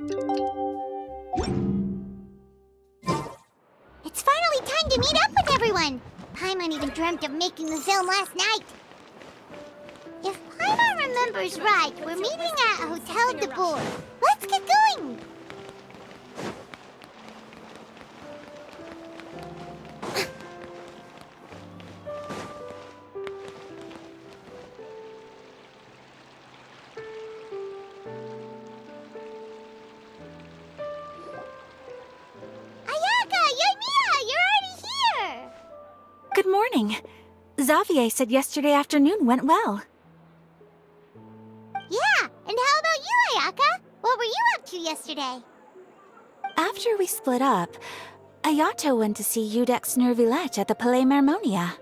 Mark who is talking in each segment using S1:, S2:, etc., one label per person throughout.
S1: It's finally time to meet up with everyone! Paimon even dreamt of making the film last night. If Paimon remembers right, we're meeting at Hotel de Bourg. Let's get going!
S2: Good morning. Xavier said yesterday afternoon went well.
S1: Yeah, and how about you, Ayaka? What were you up to yesterday?
S2: After we split up, Ayato went to see G.I.X Nervillette at the Palais Marmonia.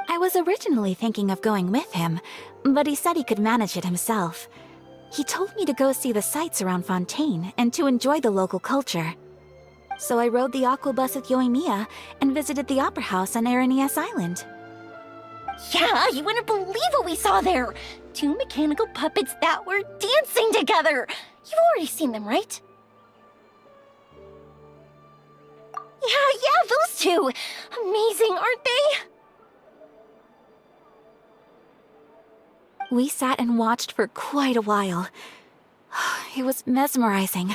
S2: I was originally thinking of going with him, but he said he could manage it himself. He told me to go see the sights around Fontaine and to enjoy the local culture. So I rode the aqua bus with Yoimiya and visited the opera house on Aranias Island.
S3: Yeah, you wouldn't believe what we saw there! 2 mechanical puppets that were dancing together! You've already seen them, right? Yeah, those two! Amazing, aren't they?
S2: We sat and watched for quite a while. It was mesmerizing.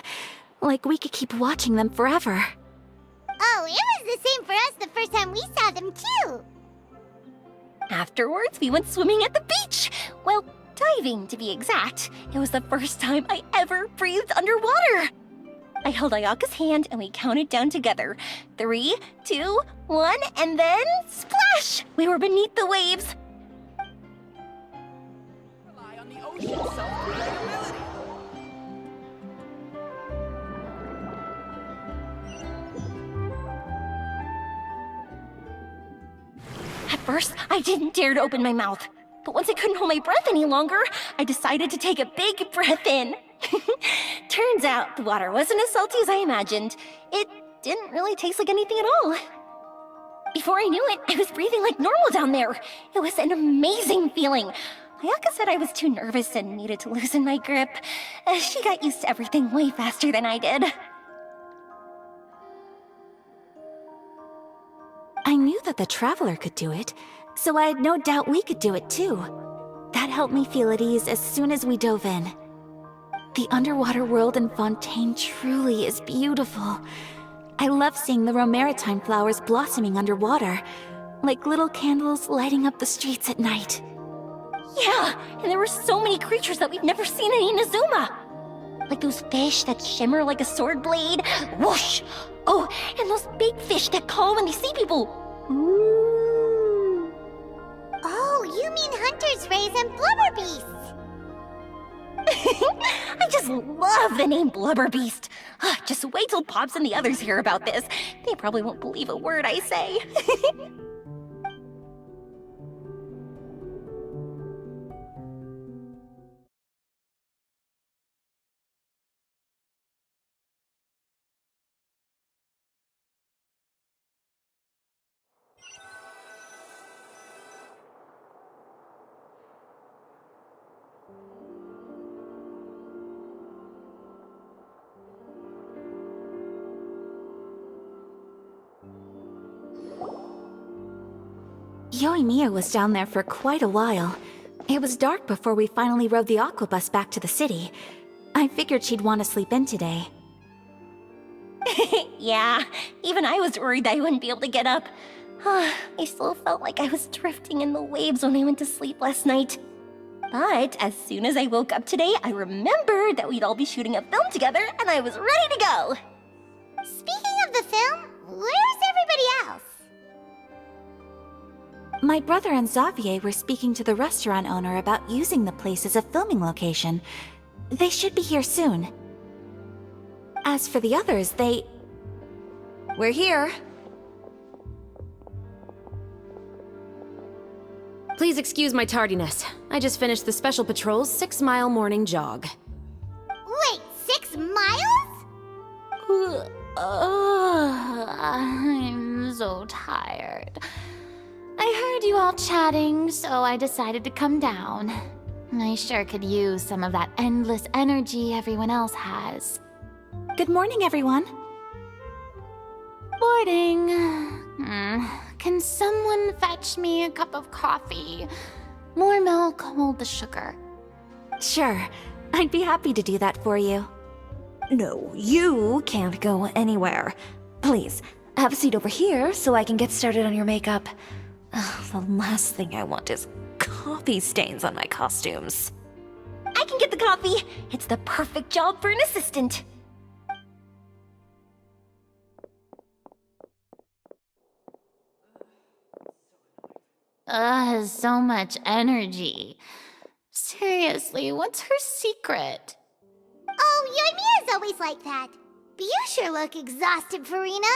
S2: Like we could keep watching them forever.
S1: Oh, it was the same for us the first time we saw them, too!
S3: Afterwards, we went swimming at the beach! Well, diving, to be exact. It was the first time I ever breathed underwater! I held Ayaka's hand and we counted down together. 3, 2, 1, and then splash! We were beneath the waves.
S4: Rely on the ocean's self-reliability.
S3: At first, I didn't dare to open my mouth. But once I couldn't hold my breath any longer, I decided to take a big breath in. Turns out the water wasn't as salty as I imagined. It didn't really taste like anything at all. Before I knew it, I was breathing like normal down there. It was an amazing feeling. Ayaka said I was too nervous and needed to loosen my grip. She got used to everything way faster than I did.
S2: I knew that the Traveler could do it, so I had no doubt we could do it too. That helped me feel at ease as soon as we dove in. The underwater world in Fontaine truly is beautiful. I love seeing the romaritime flowers blossoming underwater, like little candles lighting up the streets at night.
S3: Yeah, and there were so many creatures that we've never seen in Inazuma. Like those fish that shimmer like a sword blade. Whoosh! Oh, and those big fish that call when they see people.
S1: Ooh. Oh, you mean hunter's rays and blubber beasts.
S3: I just love the name Blubber Beast. Just wait till Pops and the others hear about this. They probably won't believe a word I say.
S2: Yoimiya was down there for quite a while. It was dark before we finally rode the aqua bus back to the city. I figured she'd want to sleep in today.
S3: Yeah, even I was worried that I wouldn't be able to get up. I still felt like I was drifting in the waves when I went to sleep last night. But as soon as I woke up today, I remembered that we'd all be shooting a film together, and I was ready to go.
S1: Speaking of the film, where's everybody else?
S2: My brother and Xavier were speaking to the restaurant owner about using the place as a filming location. They should be here soon. As for the others, We're here.
S5: Please excuse my tardiness. I just finished the Special Patrol's 6-mile morning jog.
S1: Wait, 6 miles?
S6: I'm so tired. I heard you all chatting, so I decided to come down.
S2: I sure could use some of that endless energy everyone else has. Good morning, everyone. Morning. Can someone fetch me a cup of coffee? More milk, hold the sugar.
S6: Sure, I'd be happy to do that for you. No, you can't go anywhere. Please, have a seat over here so I can get started on your makeup. The last thing I want is coffee stains on my costumes.
S3: I can get the coffee. It's the perfect job for an assistant.
S2: So much energy. Seriously, what's her secret?
S1: Oh, Yoimiya's always like that. But you sure look exhausted, Farina.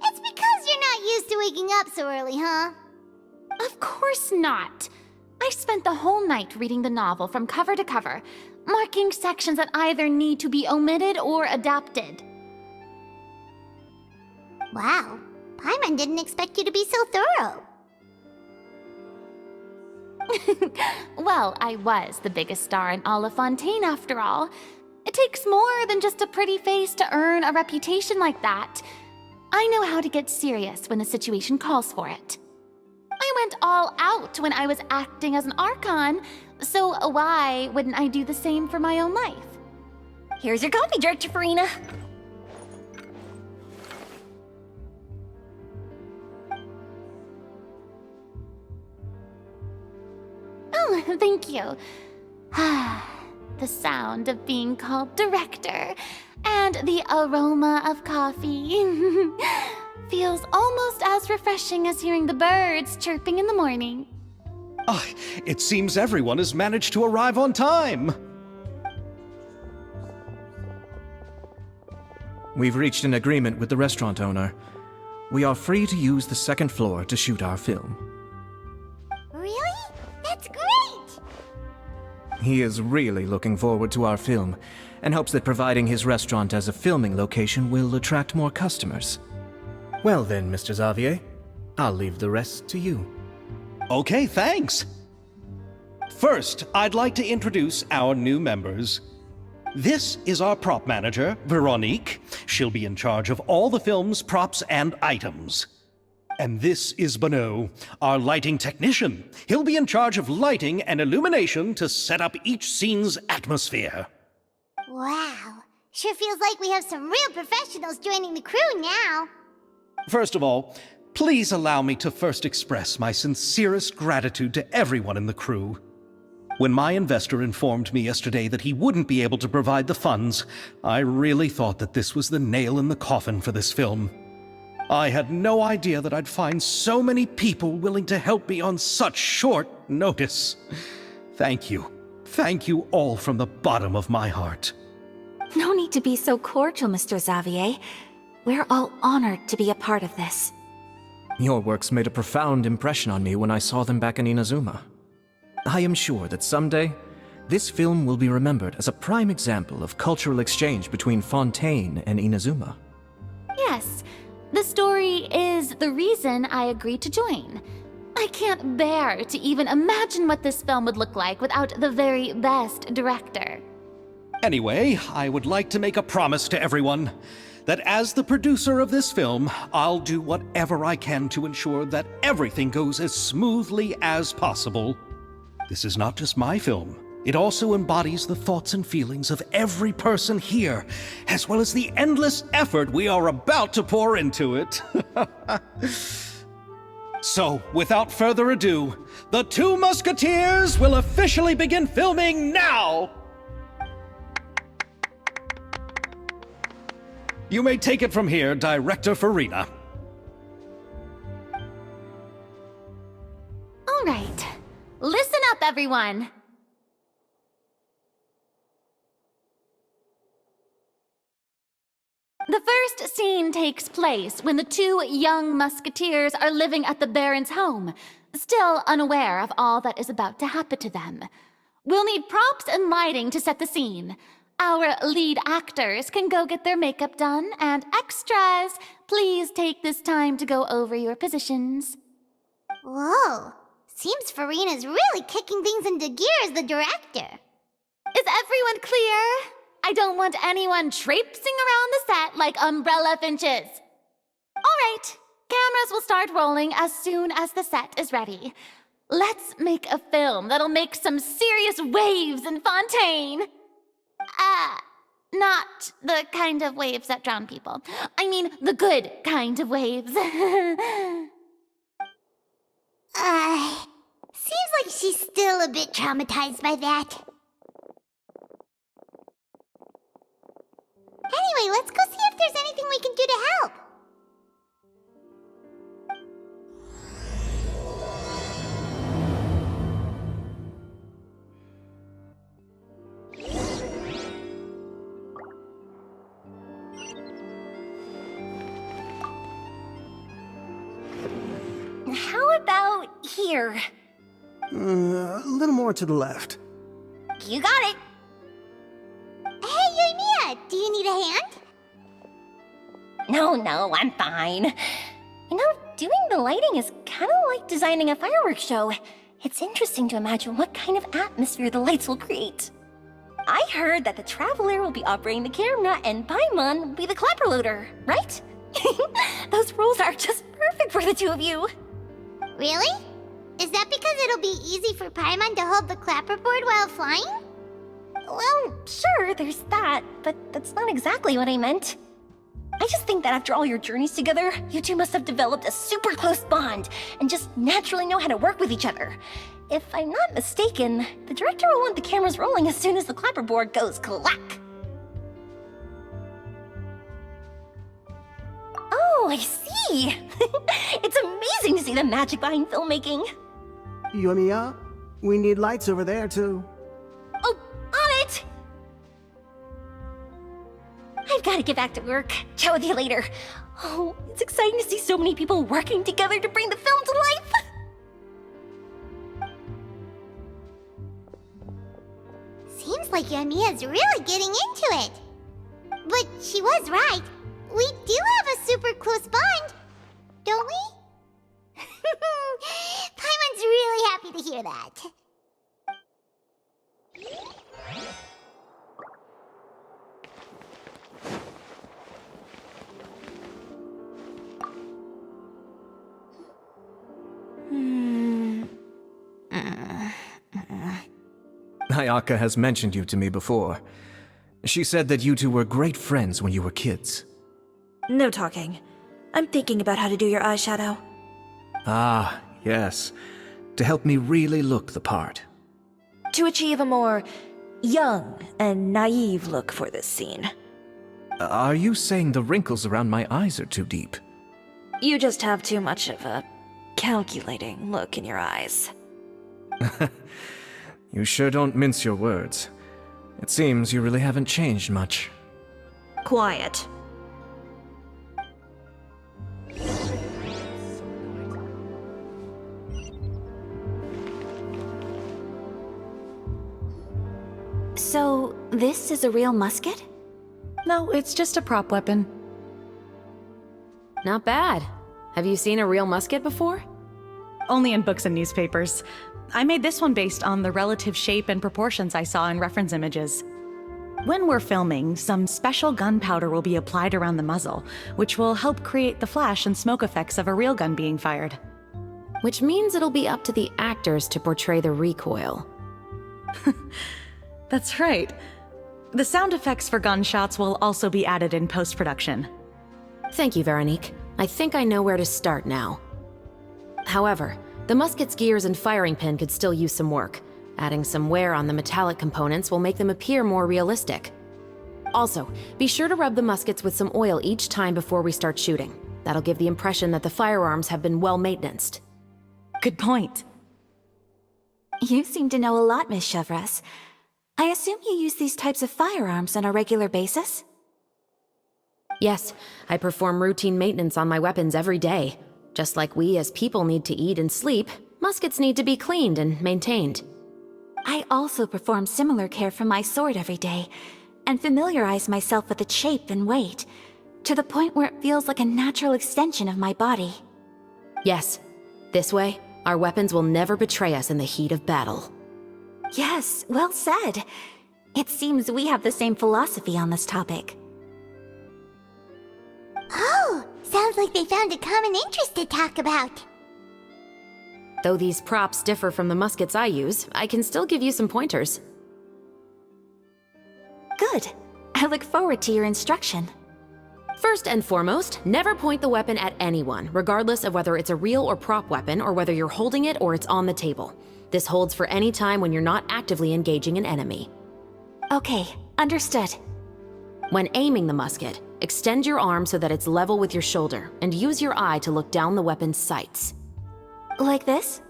S1: It's because you're not used to waking up so early, huh?
S2: Of course not. I spent the whole night reading the novel from cover to cover, marking sections that either need to be omitted or adapted.
S1: Wow, Paimon didn't expect you to be so thorough.
S2: Well, I was the biggest star in all of Fontaine after all. It takes more than just a pretty face to earn a reputation like that. I know how to get serious when the situation calls for it. I went all out when I was acting as an Archon, so why wouldn't I do the same for my own life?
S3: Here's your coffee, Director Farina.
S2: Oh, thank you. The sound of being called director and the aroma of coffee feels almost as refreshing as hearing the birds chirping in the morning.
S7: It seems everyone has managed to arrive on time. We've reached an agreement with the restaurant owner. We are free to use the second floor to shoot our film.
S1: Really? That's great!
S7: He is really looking forward to our film and hopes that providing his restaurant as a filming location will attract more customers. Well then, Mr. Xavier, I'll leave the rest to you. Okay, thanks. First, I'd like to introduce our new members. This is our prop manager, Veronique. She'll be in charge of all the film's props and items. And this is Bonneau, our lighting technician. He'll be in charge of lighting and illumination to set up each scene's atmosphere.
S1: Wow, sure feels like we have some real professionals joining the crew now.
S7: First of all, please allow me to first express my sincerest gratitude to everyone in the crew. When my investor informed me yesterday that he wouldn't be able to provide the funds, I really thought that this was the nail in the coffin for this film. I had no idea that I'd find so many people willing to help me on such short notice. Thank you. Thank you all from the bottom of my heart.
S6: No need to be so cordial, Mr. Xavier. We're all honored to be a part of this.
S7: Your works made a profound impression on me when I saw them back in Inazuma. I am sure that someday, this film will be remembered as a prime example of cultural exchange between Fontaine and Inazuma.
S2: Yes, the story is the reason I agreed to join. I can't bear to even imagine what this film would look like without the very best director.
S7: Anyway, I would like to make a promise to everyone that as the producer of this film, I'll do whatever I can to ensure that everything goes as smoothly as possible. This is not just my film. It also embodies the thoughts and feelings of every person here, as well as the endless effort we are about to pour into it. So, without further ado, the Two Musketeers will officially begin filming now! You may take it from here, Director Farina.
S2: All right, listen up, everyone. The first scene takes place when the two young musketeers are living at the Baron's home, still unaware of all that is about to happen to them. We'll need props and lighting to set the scene. Our lead actors can go get their makeup done, and extras, please take this time to go over your positions.
S1: Whoa, Seems Farina's really kicking things into gear as the director.
S8: Is everyone clear? I don't want anyone traipsing around the set like umbrella finches. All right, cameras will start rolling as soon as the set is ready. Let's make a film that'll make some serious waves in Fontaine. Not the kind of waves that drown people. I mean, the good kind of waves.
S1: Seems like she's still a bit traumatized by that. Anyway, let's go see if there's anything we can do to help.
S3: How about here?
S9: A little more to the left.
S3: You got it.
S1: Hey, Mia, do you need a hand?
S3: No, I'm fine. You know, doing the lighting is kind of like designing a fireworks show. It's interesting to imagine what kind of atmosphere the lights will create. I heard that the Traveler will be operating the camera and Paimon will be the clapper loader, right? Those roles are just perfect for the two of you.
S1: Really? Is that because it'll be easy for Paimon to hold the clapperboard while flying?
S3: Well, sure, there's that, but that's not exactly what I meant. I just think that after all your journeys together, you two must have developed a super close bond and just naturally know how to work with each other. If I'm not mistaken, the director will want the cameras rolling as soon as the clapperboard goes clack. Oh, I see! It's amazing to see the magic behind filmmaking.
S9: Yumiya, we need lights over there too.
S3: Oh, on it! I've got to get back to work. Chat with you later. Oh, it's exciting to see so many people working together to bring the film to life.
S1: Seems like Yamiya's really getting into it. But she was right. We do have a super close bond, don't we? Paimon's really happy to hear that.
S7: Ayaka has mentioned you to me before. She said that you two were great friends when you were kids.
S6: No talking. I'm thinking about how to do your eyeshadow.
S7: Ah, yes. To help me really look the part.
S6: To achieve a more young and naive look for this scene.
S7: Are you saying the wrinkles around my eyes are too deep?
S6: You just have too much of a calculating look in your eyes.
S7: You sure don't mince your words. It seems you really haven't changed much.
S6: Quiet.
S2: So, this is a real musket?
S10: No, it's just a prop weapon.
S5: Not bad. Have you seen a real musket before?
S10: Only in books and newspapers. I made this one based on the relative shape and proportions I saw in reference images. When we're filming, some special gunpowder will be applied around the muzzle, which will help create the flash and smoke effects of a real gun being fired.
S5: Which means it'll be up to the actors to portray the recoil.
S10: That's right. The sound effects for gunshots will also be added in post-production.
S5: Thank you, Veronique. I think I know where to start now. However, the musket's gears and firing pin could still use some work. Adding some wear on the metallic components will make them appear more realistic. Also, be sure to rub the muskets with some oil each time before we start shooting. That'll give the impression that the firearms have been well maintained.
S10: Good point.
S2: You seem to know a lot, Miss Chevres. I assume you use these types of firearms on a regular basis?
S5: Yes, I perform routine maintenance on my weapons every day. Just like we as people need to eat and sleep, muskets need to be cleaned and maintained.
S2: I also perform similar care for my sword every day, and familiarize myself with its shape and weight, to the point where it feels like a natural extension of my body.
S5: Yes, this way, Our weapons will never betray us in the heat of battle.
S2: Yes, well said. It seems we have the same philosophy on this topic.
S1: Oh, sounds like they found a common interest to talk about.
S5: Though these props differ from the muskets I use, I can still give you some pointers.
S2: Good. I look forward to your instruction.
S5: First and foremost, never point the weapon at anyone, regardless of whether it's a real or prop weapon or whether you're holding it or it's on the table. This holds for any time when you're not actively engaging an enemy.
S2: Okay, understood.
S5: When aiming the musket, extend your arm so that it's level with your shoulder, and use your eye to look down the weapon's sights.
S2: Like this?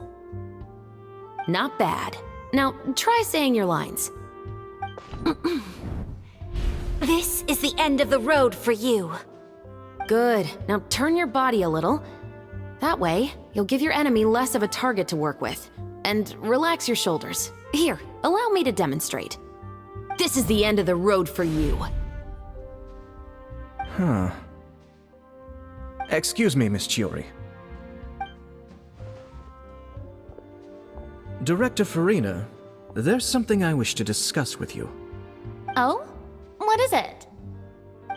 S5: Not bad. Now, try saying your lines.
S2: This is the end of the road for you.
S5: Good. Now turn your body a little. That way, you'll give your enemy less of a target to work with. And relax your shoulders. Here, allow me to demonstrate. This is the end of the road for you.
S7: Huh. Excuse me, Miss Chiori. Director Farina, there's something I wish to discuss with you.
S8: Oh? What is it?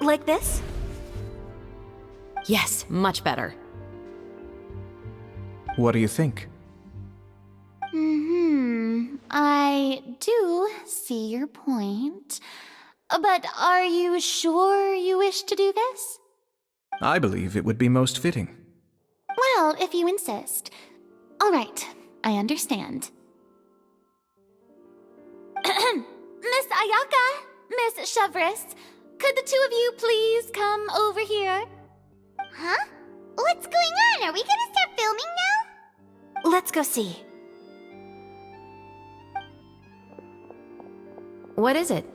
S2: Like this?
S5: Yes, much better.
S7: What do you think?
S8: I do see your point. But are you sure you wish to do this?
S7: I believe it would be most fitting.
S8: Well, if you insist. All right, I understand. Miss Ayaka, Miss Chevres, could the two of you please come over here?
S1: Huh? What's going on? Are we gonna start filming now?
S2: Let's go see.
S5: What is it?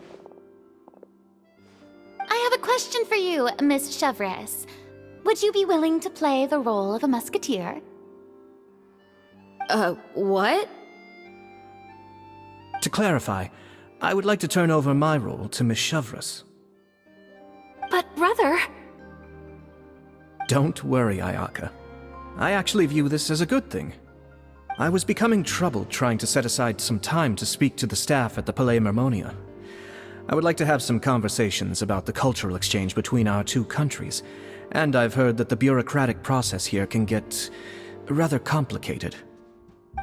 S8: I have a question for you, Miss Chevres. Would you be willing to play the role of a musketeer?
S5: What?
S7: To clarify, I would like to turn over my role to Miss Chevres.
S2: But brother...
S7: Don't worry, Ayaka. I actually view this as a good thing. I was becoming troubled trying to set aside some time to speak to the staff at the Palais Mermonia. I would like to have some conversations about the cultural exchange between our two countries, and I've heard that the bureaucratic process here can get rather complicated.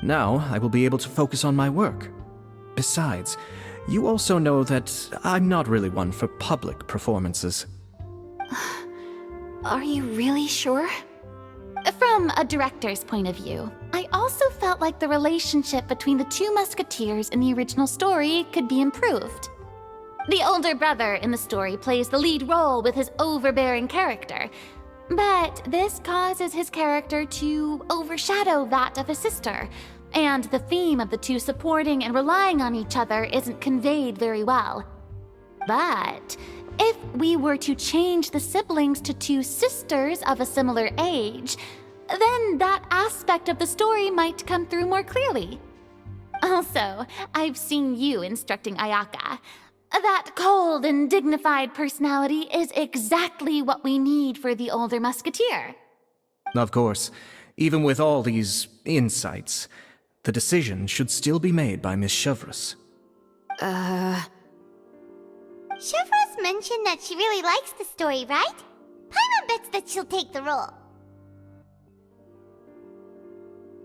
S7: Now, I will be able to focus on my work. Besides, you also know that I'm not really one for public performances.
S2: Are you really sure?
S8: From a director's point of view, I also felt like the relationship between the two musketeers in the original story could be improved. The older brother in the story plays the lead role with his overbearing character, but this causes his character to overshadow that of his sister, and the theme of the two supporting and relying on each other isn't conveyed very well. But if we were to change the siblings to two sisters of a similar age, then that aspect of the story might come through more clearly. Also, I've seen you instructing Ayaka. That cold and dignified personality is exactly what we need for the older musketeer.
S7: Of course, even with all these insights, the decision should still be made by Miss Chevres.
S1: Chevres mentioned that she really likes the story, right? Paimon bets that she'll take the role.